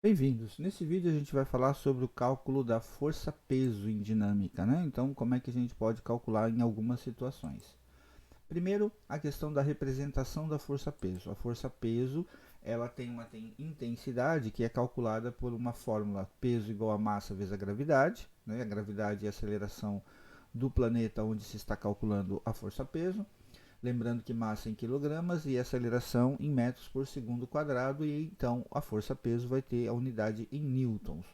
Bem-vindos! Nesse vídeo a gente vai falar sobre o cálculo da força-peso em dinâmica, né? Então, como é que a gente pode calcular em algumas situações. Primeiro, a questão da representação da força-peso. A força-peso, ela tem uma intensidade que é calculada por uma fórmula peso igual a massa vezes a gravidade, né? A gravidade é a aceleração do planeta onde se está calculando a força-peso. Lembrando que massa em quilogramas e aceleração em metros por segundo quadrado, e então a força-peso vai ter a unidade em newtons.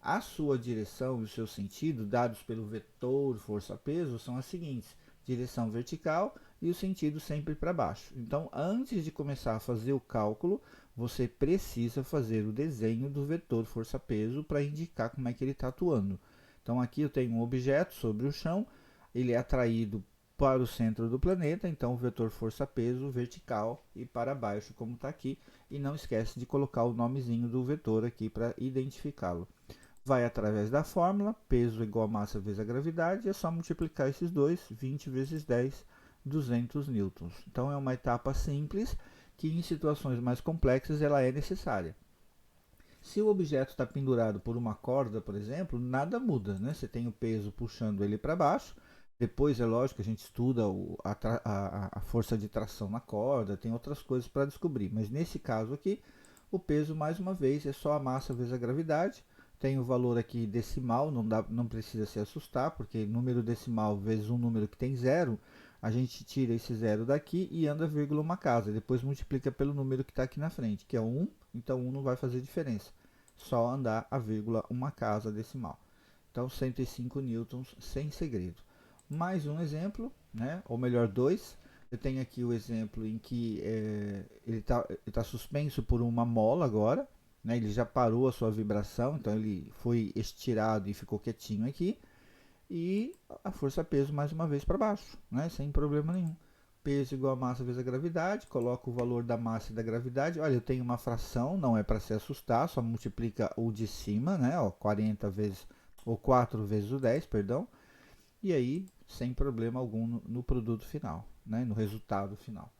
A sua direção e o seu sentido, dados pelo vetor força-peso, são as seguintes: direção vertical e o sentido sempre para baixo. Então, antes de começar a fazer o cálculo, você precisa fazer o desenho do vetor força-peso para indicar como é que ele está atuando. Então, aqui eu tenho um objeto sobre o chão, ele é atraído para o centro do planeta, então o vetor força-peso vertical e para baixo, como está aqui. E não esquece de colocar o nomezinho do vetor aqui para identificá-lo. Vai através da fórmula, peso igual a massa vezes a gravidade, e é só multiplicar esses dois, 20 vezes 10, 200 newtons. Então é uma etapa simples que em situações mais complexas ela é necessária. Se o objeto está pendurado por uma corda, por exemplo, nada muda, né? Você tem o peso puxando ele para baixo. Depois, é lógico, a gente estuda a força de tração na corda, tem outras coisas para descobrir. Mas nesse caso aqui, o peso, mais uma vez, é só a massa vezes a gravidade. Tem o valor aqui decimal, não precisa se assustar, porque número decimal vezes um número que tem zero, a gente tira esse zero daqui e anda vírgula uma casa. Depois multiplica pelo número que está aqui na frente, que é 1, então 1 não vai fazer diferença. Só andar a vírgula uma casa decimal. Então 105 newtons sem segredo. Mais um exemplo, né? Ou melhor, dois. Eu tenho aqui o exemplo em que ele tá suspenso por uma mola agora, né? Ele já parou a sua vibração, então ele foi estirado e ficou quietinho aqui. E a força-peso mais uma vez para baixo, né? Sem problema nenhum. Peso igual a massa vezes a gravidade, coloco o valor da massa e da gravidade. Olha, eu tenho uma fração, não é para se assustar, só multiplica o de cima, né? Ó, 40 vezes, ou 4 vezes o 10, perdão. E aí, sem problema algum no produto final, né? No resultado final.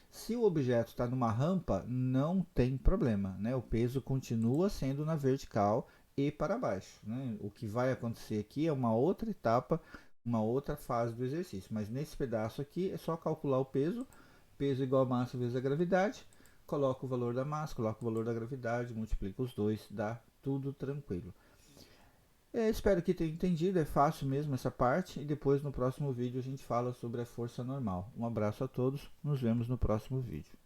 Se o objeto está numa rampa, não tem problema, né? O peso continua sendo na vertical e para baixo, né? O que vai acontecer aqui é uma outra etapa, uma outra fase do exercício. Mas nesse pedaço aqui é só calcular o peso, peso igual a massa vezes a gravidade, coloca o valor da massa, coloca o valor da gravidade, multiplica os dois, dá tudo tranquilo. Espero que tenha entendido, é fácil mesmo essa parte, e depois no próximo vídeo a gente fala sobre a força normal. Um abraço a todos, nos vemos no próximo vídeo.